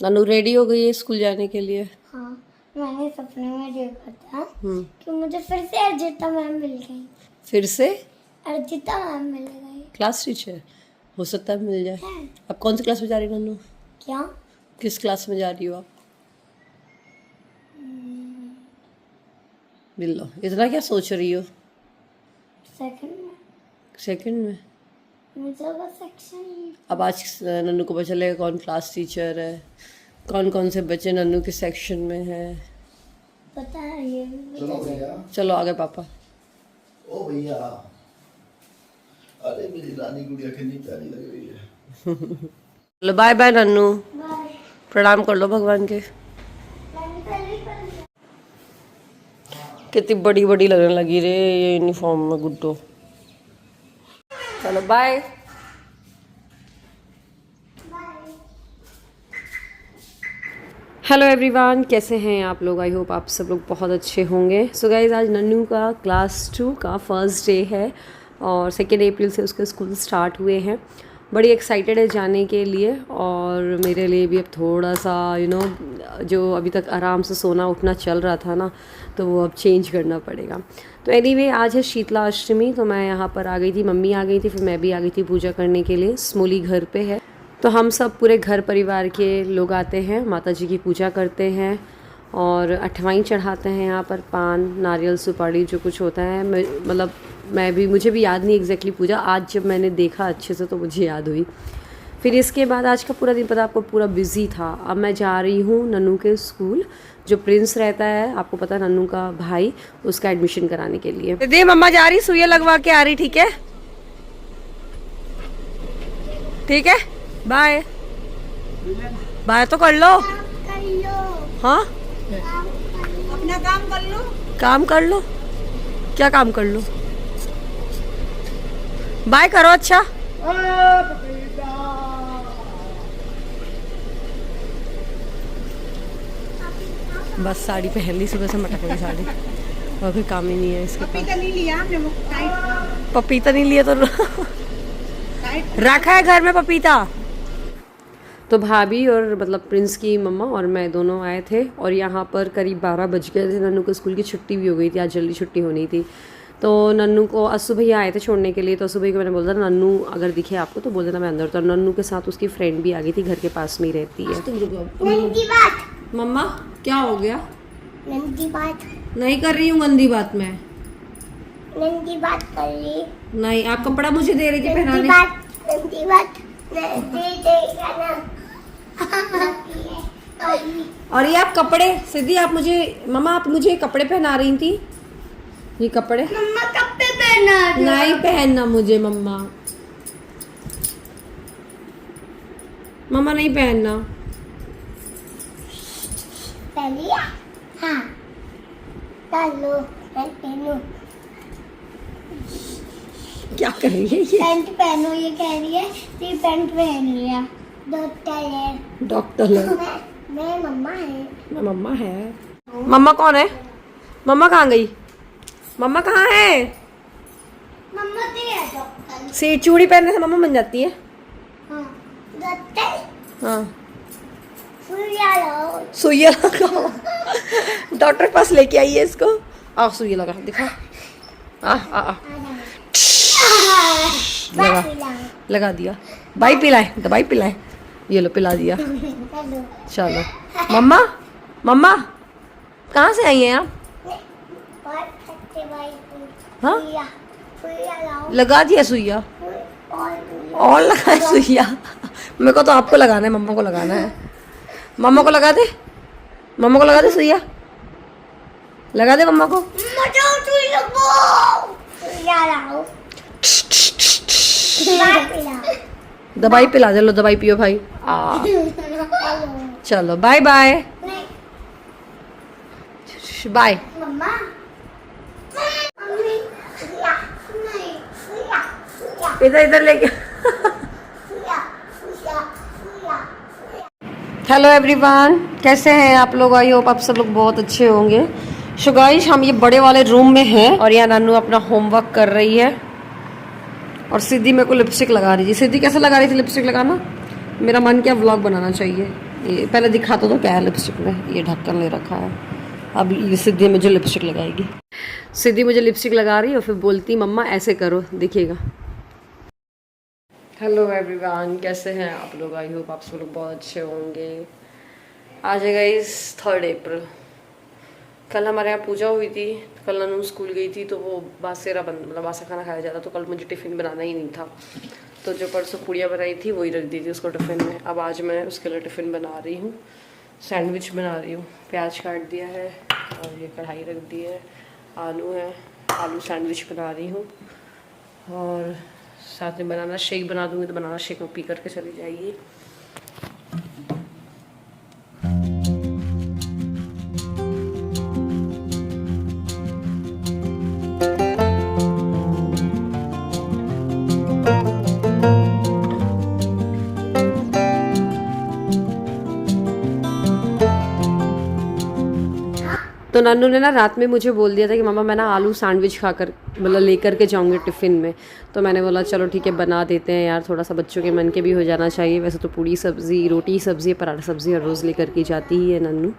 नानू ready हो गई है स्कूल जाने के लिए? हाँ, मैंने सपने में देखा था कि मुझे फिर से अर्जिता मैम मिल गई। फिर से अर्जिता मैम मिल गई। क्लास टीचर हो सकता है मिल जाए। है। अब कौन सी क्लास में जा रही हो नानू? क्या? किस क्लास में जा रही हो आप? बिल्लो, इतना क्या सोच रही हो? सेकंड में। सेकंड में? मुझे वो सेक्शन। अब आज नन्नू को पता चलेगा कौन क्लास टीचर है, कौन कौन से बच्चे नन्नू के सेक्शन में है। पता है ये भी। चलो भैया। चलो आगे पापा। ओ भैया, अरे मेरी रानी गुड़िया कितनी प्यारी लग रही है। चलो बाय बाय नन्नू, बाय। प्रणाम कर लो भगवान के। कितनी बड़ी बड़ी लगने लगी रे ये यूनिफॉर्म में गुड्डो। चलो बाय। हेलो एवरीवन, कैसे हैं आप लोग? आई होप आप सब लोग बहुत अच्छे होंगे। सो गाइज, आज नन्नू का क्लास 2 का फर्स्ट डे है और 2 अप्रैल से उसके स्कूल स्टार्ट हुए हैं। बड़ी एक्साइटेड है जाने के लिए और मेरे लिए भी अब थोड़ा सा जो अभी तक आराम से सोना उठना चल रहा था ना, तो वो अब चेंज करना पड़ेगा। तो एनीवे, आज है शीतला अष्टमी, तो मैं यहाँ पर आ गई थी, मम्मी आ गई थी, फिर मैं भी आ गई थी पूजा करने के लिए। स्मोली घर पे है तो हम सब पूरे घर परिवार के लोग आते हैं, माता जी की पूजा करते हैं और अठवाई चढ़ाते हैं यहाँ पर, पान नारियल सुपारी जो कुछ होता है। मतलब मुझे भी याद नहीं एग्जैक्टली पूजा, आज जब मैंने देखा अच्छे से तो मुझे याद हुई। फिर इसके बाद आज का पूरा दिन पता आपको पूरा बिजी था। अब मैं जा रही हूँ नन्नू के स्कूल, जो प्रिंस रहता है, आपको पता है नन्नू का भाई, उसका एडमिशन कराने के लिए। दे मम्मा जा रही, सुइया लगवा के आ रही। ठीक है, ठीक है, बाय बाय। तो कर लो, हाँ अपना काम कर लो। काम कर लो, क्या काम कर लो? बाय करो। अच्छा बस साड़ी पहन ली, सुबह से मटक गई साड़ी और फिर काम ही नहीं है इसके पास। पपीता नहीं लिया पपीता नहीं लिया तो रखा है घर में पपीता। तो भाभी और मतलब प्रिंस की मम्मा और मैं दोनों आए थे और यहाँ पर करीब 12 बज गए थे। नन्नू को स्कूल की छुट्टी भी हो गई थी, आज जल्दी छुट्टी होनी थी। तो नन्नू को असु भैया आए थे छोड़ने के लिए, तो असु भैया को मैंने बोला था नन्नू अगर दिखे आपको तो बोल देना मैं अंदर। तो नन्नू के साथ उसकी फ्रेंड भी आ गई थी, घर के पास में ही रहती है। गंदी बात। मम्मा क्या हो गया? गंदी बात नहीं कर रही हूँ गंदी बात, मैं गंदी बात कर ली। नहीं, आप कपड़ा मुझे दे रही थी गंदी पहनाने। बात दे देगा ना। और ये आप कपड़े सीधी, आप मुझे मम्मा आप मुझे कपड़े पहना रही थी, ये कपड़े मम्मा कपड़े पहना दो। नहीं पहनना मुझे मम्मा, मम्मा नहीं पहनना। पहन लिया? हाँ, चलो पहनो। क्या कर रही है ये? पैंट पहनो, ये कह रही है ये पैंट पहन लिया। डॉक्टर है। डॉक्टर है। मैं मम्मा है। मैं मम्मा है। मम्मा कौन है? मम्मा कहाँ गई? मम्मा कहाँ है? मम्मा तो है डॉक्टर। से चूड़ी पहनने से मम्मा बन जाती है? हाँ, डॉक्टर। हाँ, सुइया लो। सुइया लगाओ। डॉक्टर के पास लेके आई है इसको। आओ सुइया लगा, दिखा। आ लगा दिया। दवाई पिलाए, दवाई पिलाए, ये लो पिला दिया। चलो मम्मा, मम्मा कहाँ से आई हैं आप? हाँ, लगा दिया सुइया और लगा है सुइया। मेरे को तो आपको लगाना है, मम्मा को लगाना है। मम्मा को लगा दे, मम्मा को लगा दे सुइया, लगा दे मम्मा को। दवाई पिला दे, लो दवाई पियो भाई। चलो बाय बाय बाय। इधर इधर लेके। हेलो एवरीवन, कैसे हैं आप लोग? आई होप आप सब लोग बहुत अच्छे होंगे। सो गाइस, हम ये बड़े वाले रूम में हैं और यहाँ नानू अपना होमवर्क कर रही है और सिद्धि मेरे को लिपस्टिक लगा रही थी। सिद्धि कैसे लगा रही थी लिपस्टिक लगाना? मेरा मन क्या व्लॉग बनाना चाहिए। ये पहले दिखाता तो क्या है लिपस्टिक में, ये ढक्कन ले रखा है। अब ये सिद्धि मुझे लिपस्टिक लगाएगी। सिद्धि मुझे लिपस्टिक लगा रही है और फिर बोलती मम्मा ऐसे करो, देखिएगा। हेलो एवरीवन, कैसे हैं आप लोग? आई होप आप सब लोग बहुत अच्छे होंगे। आज है गाइस 3 अप्रैल। कल हमारे यहाँ पूजा हुई थी, कल ननू स्कूल गई थी तो वो बासेरा मतलब बासा खाना खाया जाता, तो कल मुझे टिफ़िन बनाना ही नहीं था। तो जो परसों पूड़ियाँ बनाई थी वही रख दी थी उसको टिफ़िन में। अब आज मैं उसके लिए टिफ़िन बना रही हूँ, सैंडविच बना रही हूँ। प्याज काट दिया है और ये कढ़ाई रख दी है, आलू है, आलू सैंडविच बना रही हूँ। और साथ में बनाना शेक बना दूँगी, तो बनाना शेक में पी करके चली जाएगी। तो नन्नू ने ना रात में मुझे बोल दिया था कि मम्मा मैं ना आलू सैंडविच खाकर मतलब लेकर के जाऊँगी टिफ़िन में। तो मैंने बोला चलो ठीक है बना देते हैं यार, थोड़ा सा बच्चों के मन के भी हो जाना चाहिए। वैसे तो पूड़ी सब्ज़ी, रोटी सब्ज़ी, पराठा सब्ज़ी हर रोज़ लेकर के जाती ही है नन्नू।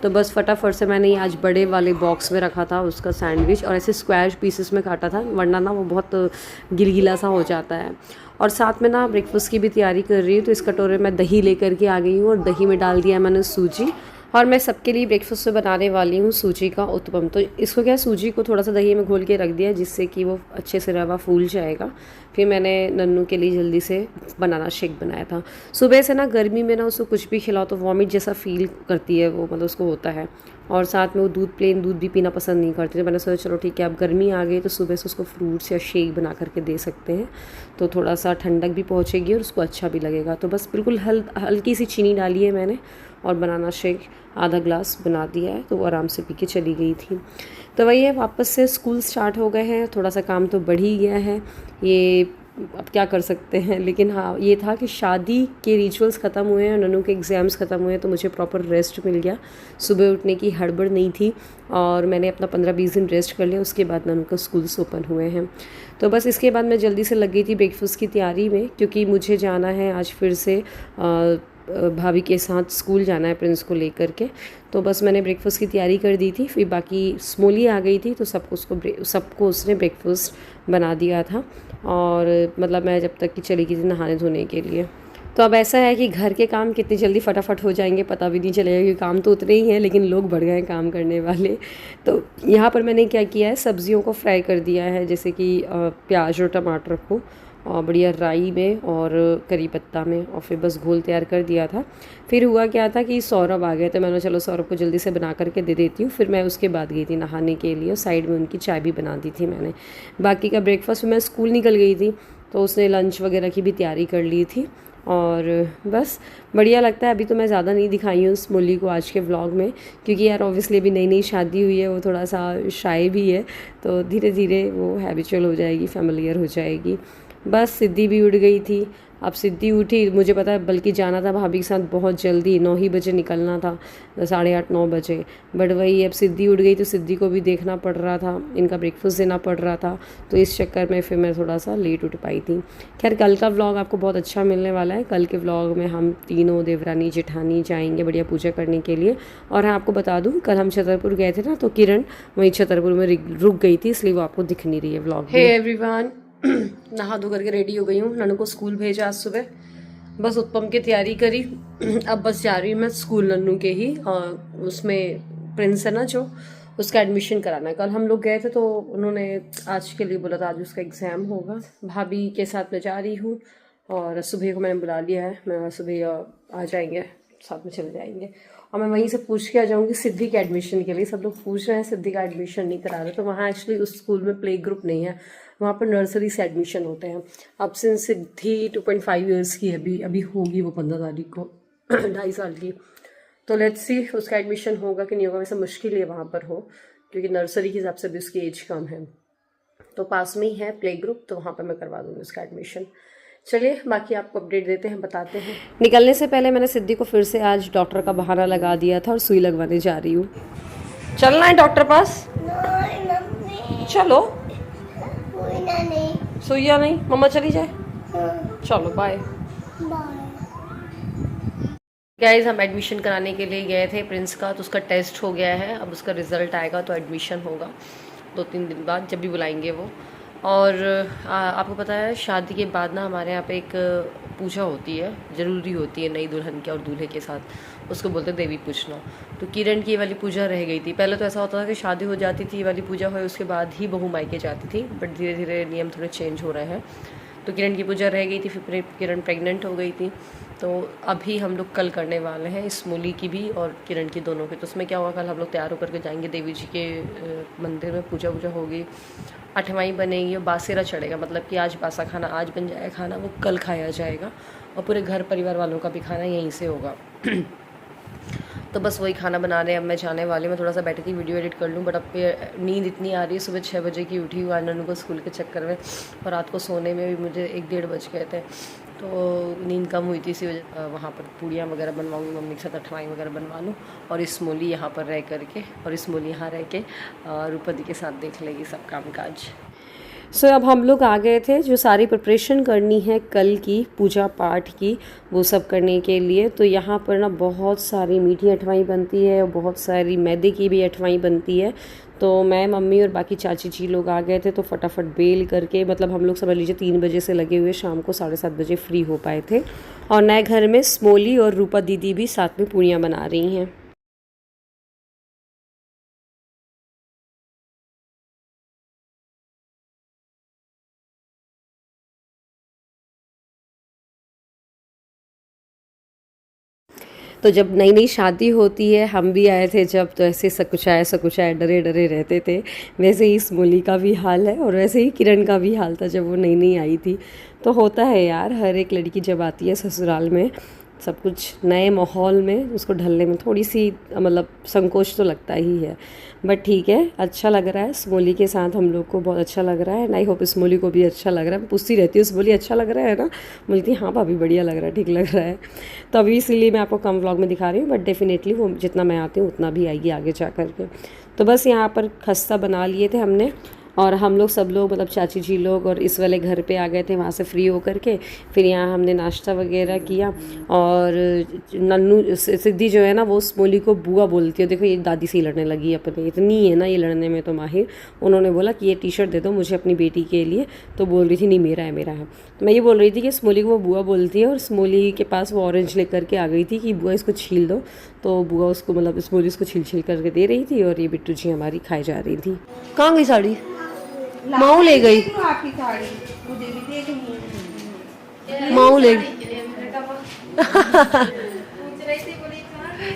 तो बस फटाफट से मैंने आज बड़े वाले बॉक्स में रखा था उसका सैंडविच, और ऐसे स्क्वायर पीसेस में काटा था, वरना ना वो बहुत गिलगिला सा हो जाता है। और साथ में ना ब्रेकफास्ट की भी तैयारी कर रही हूँ। तो इस कटोरे में दही लेकर के आ गई हूँ और दही में डाल दिया है मैंने सूजी। और मैं सबके लिए ब्रेकफास्ट में बनाने वाली हूँ सूजी का उत्पम। तो इसको क्या, सूजी को थोड़ा सा दही में घोल के रख दिया जिससे कि वो अच्छे से रवा फूल जाएगा। फिर मैंने नन्नू के लिए जल्दी से बनाना शेक बनाया था। सुबह से ना गर्मी में ना उसको कुछ भी खिलाओ तो वॉमिट जैसा फील करती है वो, मतलब उसको होता है। और साथ में वो प्लेन दूध भी पीना पसंद नहीं करती। तो मैंने सोचा चलो ठीक है, अब गर्मी आ गई तो सुबह से उसको फ्रूट्स या शेक बना करके दे सकते हैं, तो थोड़ा सा ठंडक भी पहुँचेगी और उसको अच्छा भी लगेगा। तो बस बिल्कुल हल्की सी चीनी डाली है मैंने और बनाना शेक आधा ग्लास बना दिया है, तो वो आराम से पी के चली गई थी। तो वही है, वापस से स्कूल स्टार्ट हो गए हैं, थोड़ा सा काम तो बढ़ ही गया है, ये अब क्या कर सकते हैं। लेकिन हाँ ये था कि शादी के रिचुअल्स ख़त्म हुए हैं और नन्नू के एग्ज़ाम्स ख़त्म हुए हैं, तो मुझे प्रॉपर रेस्ट मिल गया। सुबह उठने की हड़बड़ नहीं थी और मैंने अपना 15-20 दिन रेस्ट कर लिया। उसके बाद नन्नू का स्कूल्स ओपन हुए हैं। तो बस इसके बाद मैं जल्दी से लग गई थी ब्रेकफास्ट की तैयारी में, क्योंकि मुझे जाना है आज फिर से भाभी के साथ स्कूल जाना है प्रिंस को लेकर के। तो बस मैंने ब्रेकफास्ट की तैयारी कर दी थी। फिर बाकी स्मोली आ गई थी तो सबको उसने ब्रेकफास्ट बना दिया था। और मतलब मैं जब तक कि चली गई थी नहाने धोने के लिए। तो अब ऐसा है कि घर के काम कितनी जल्दी फटाफट हो जाएंगे पता भी नहीं चलेगा, क्योंकि काम तो उतने ही हैं लेकिन लोग बढ़ गए हैं काम करने वाले। तो यहाँ पर मैंने क्या किया है, सब्जियों को फ्राई कर दिया है, जैसे कि प्याज और टमाटर को और बढ़िया राई में और करी पत्ता में, और फिर बस घोल तैयार कर दिया था। फिर हुआ क्या था कि सौरभ आ गए, तो मैंने चलो सौरभ को जल्दी से बना करके दे देती हूँ। फिर मैं उसके बाद गई थी नहाने के लिए और साइड में उनकी चाय भी बना दी थी मैंने। बाकी का ब्रेकफास्ट मैं स्कूल निकल गई थी तो उसने लंच वगैरह की भी तैयारी कर ली थी। और बस बढ़िया लगता है। अभी तो मैं ज़्यादा नहीं दिखाई हूँ स्मोली को आज के व्लॉग में, क्योंकि यार ऑब्वियसली अभी नई नई शादी हुई है, वो थोड़ा सा शाय भी है, तो धीरे धीरे वो हैबिचुअल हो जाएगी, फेमिलियर हो जाएगी। बस सिद्धि भी उठ गई थी। अब सिद्धि उठी, मुझे पता है बल्कि जाना था भाभी के साथ बहुत जल्दी, 9 ही बजे निकलना था, 8:30-9 बजे। बट वही अब सिद्धि उठ गई तो सिद्धि को भी देखना पड़ रहा था, इनका ब्रेकफास्ट देना पड़ रहा था, तो इस चक्कर में फिर मैं थोड़ा सा लेट उठ पाई थी। खैर कल का व्लॉग आपको बहुत अच्छा मिलने वाला है। कल के व्लॉग में हम तीनों देवरानी जेठानी जाएंगे बढ़िया पूजा करने के लिए। और हाँ आपको बता दूँ, कल हम छतरपुर गए थे ना, तो किरण वहीं छतरपुर में रुक गई थी, इसलिए वो आपको दिख नहीं रही है व्लॉग में। हे एवरीवन, नहा धो करके रेडी हो गई हूँ। नन्नू को स्कूल भेजा आज सुबह, बस उत्पम की तैयारी करी। अब बस जा रही हूँ मैं स्कूल नन्नू के ही, उसमें प्रिंस है ना जो, उसका एडमिशन कराना है। कल हम लोग गए थे तो उन्होंने आज के लिए बोला था, आज उसका एग्ज़ाम होगा। भाभी के साथ मैं जा रही हूँ और सुबह को मैंने बुला लिया है, मैं सुबह आ जाएंगे, साथ में चले जाएंगे। और मैं वहीं से पूछ के आ जाऊँगी सिद्धि के एडमिशन के लिए। सब लोग पूछ रहे हैं सिद्धि का एडमिशन नहीं करा रहे, तो वहाँ एक्चुअली उस स्कूल में प्ले ग्रुप नहीं है, वहाँ पर नर्सरी से एडमिशन होते हैं। अब सिंस सिद्धि 2.5 ईयर्स की है, अभी होगी वो 15 तारीख को 2.5 साल की। तो लेट्स सी उसका एडमिशन होगा कि नहीं होगा। वैसे मुश्किल है वहाँ पर हो, क्योंकि नर्सरी के हिसाब से भी उसकी एज कम है। तो पास में ही है प्ले ग्रुप, तो वहाँ पर मैं करवा दूँगी उसका एडमिशन। चलिए बाकी आपको अपडेट देते हैं, बताते हैं। निकलने से पहले मैंने सिद्धि को फिर से आज डॉक्टर का बहाना लगा दिया था और सुई लगवाने जा रही हूँ। चलना है डॉक्टर पास? चलो। सुइया नहीं, मम्मा चली जाए। चलो बाय। गाइस हम एडमिशन कराने के लिए गए थे प्रिंस का, तो उसका टेस्ट हो गया है, अब उसका रिज़ल्ट आएगा तो एडमिशन होगा 2-3 दिन बाद, जब भी बुलाएंगे वो। और आपको पता है शादी के बाद ना हमारे यहाँ पे एक पूजा होती है, ज़रूरी होती है नई दुल्हन के और दूल्हे के साथ, उसको बोलते हैं देवी पूजना। तो किरण की ये वाली पूजा रह गई थी। पहले तो ऐसा होता था कि शादी हो जाती थी, ये वाली पूजा हुई उसके बाद ही बहू मायके जाती थी, बट धीरे धीरे नियम थोड़े चेंज हो रहे हैं। तो किरण की पूजा रह गई थी, फिर किरण प्रेग्नेंट हो गई थी, तो अभी हम लोग कल करने वाले हैं स्मूली की भी और किरण की दोनों की। तो उसमें क्या होगा, कल हम लोग तैयार होकर के जाएंगे देवी जी के मंदिर में, पूजा वूजा होगी, अठवाई बनेगी और बासेरा चढ़ेगा, मतलब कि आज बासा खाना आज बन जाएगा, खाना वो कल खाया जाएगा और पूरे घर परिवार वालों का भी खाना यहीं से होगा। तो बस वही खाना बना रहे हैं। अब मैं जाने वाली, मैं थोड़ा सा बैठी थी वीडियो एडिट कर लूँ, बट अब नींद इतनी आ रही है, सुबह 6 बजे की उठी हुई नन्नू को स्कूल के चक्कर में, और रात को सोने में भी मुझे 1-1:30 बज गए थे, तो नींद कम हुई थी, इसी वजह वहाँ पर पूड़ियाँ वगैरह बनवाऊँगी मम्मी के साथ, अठवाई वगैरह बनवा लूँ, और स्मूली यहाँ पर रह करके और स्मूली यहाँ रह के रूपदी के साथ देख लेगी सब काम काज। सो अब हम लोग आ गए थे, जो सारी प्रिपरेशन करनी है कल की पूजा पाठ की, वो सब करने के लिए। तो यहाँ पर ना बहुत सारी मीठी अठवाई बनती है और बहुत सारी मैदे की भी अठवाई बनती है। तो मैं, मम्मी और बाकी चाची जी लोग आ गए थे, तो फटाफट बेल करके, मतलब हम लोग समझ लीजिए 3 बजे से लगे हुए, शाम को 7:30 बजे फ्री हो पाए थे। और नए घर में स्मोली और रूपा दीदी भी साथ में पूड़ियाँ बना रही हैं। तो जब नई नई शादी होती है, हम भी आए थे जब, तो ऐसे सकुचाए डरे डरे रहते थे। वैसे ही स्मोली का भी हाल है और वैसे ही किरण का भी हाल था जब वो नई नई आई थी। तो होता है यार, हर एक लड़की जब आती है ससुराल में, सब कुछ नए माहौल में उसको ढलने में थोड़ी सी मतलब संकोच तो लगता ही है, बट ठीक है, अच्छा लग रहा है। स्मोली के साथ हम लोग को बहुत अच्छा लग रहा है, एंड आई होप स्मोली को भी अच्छा लग रहा है। मैं पूछती रहती हूँ स्मोली अच्छा लग रहा है ना, बोलती हाँ भाभी बढ़िया लग रहा है, ठीक लग रहा है। तो अभी इसीलिए मैं आपको कम व्लॉग में दिखा रही हूँ, बट डेफिनेटली वो जितना मैं आती हूँ उतना भी आएगी आगे जा कर के। तो बस यहाँ पर खस्ता बना लिए थे हमने, और हम लोग सब लोग, मतलब चाची जी लोग और इस वाले घर पे आ गए थे वहाँ से फ्री होकर के। फिर यहाँ हमने नाश्ता वगैरह किया, और नन्नू सिद्धि जो है ना, वो स्मोली को बुआ बोलती है। देखो ये दादी से ही लड़ने लगी अपने, इतनी है ना ये लड़ने में तो माहिर। उन्होंने बोला कि ये टी-शर्ट दे दो मुझे अपनी बेटी के लिए, तो बोल रही थी नहीं मेरा है मेरा है। तो मैं ये बोल रही थी कि स्मोली को वो बुआ बोलती है, और स्मोली के पास वो ऑरेंज लेकर के आ गई थी कि बुआ इसको छील दो, तो बुआ उसको, मतलब स्मोली उसको छील करके दे रही थी, और ये बिट्टू जी हमारी खाई जा रही थी। कहाँ गई साड़ी? माऊ ले गई, माऊ ले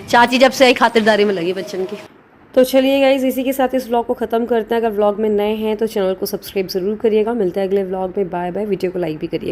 चाची जब से आई खातिरदारी में लगी बच्चन की। तो चलिए गाइज, इसी के साथ इस व्लॉग को ख़त्म करते हैं। अगर व्लॉग में नए हैं तो चैनल को सब्सक्राइब ज़रूर करिएगा। मिलते हैं अगले व्लॉग में, बाय बाय। वीडियो को लाइक भी करिए।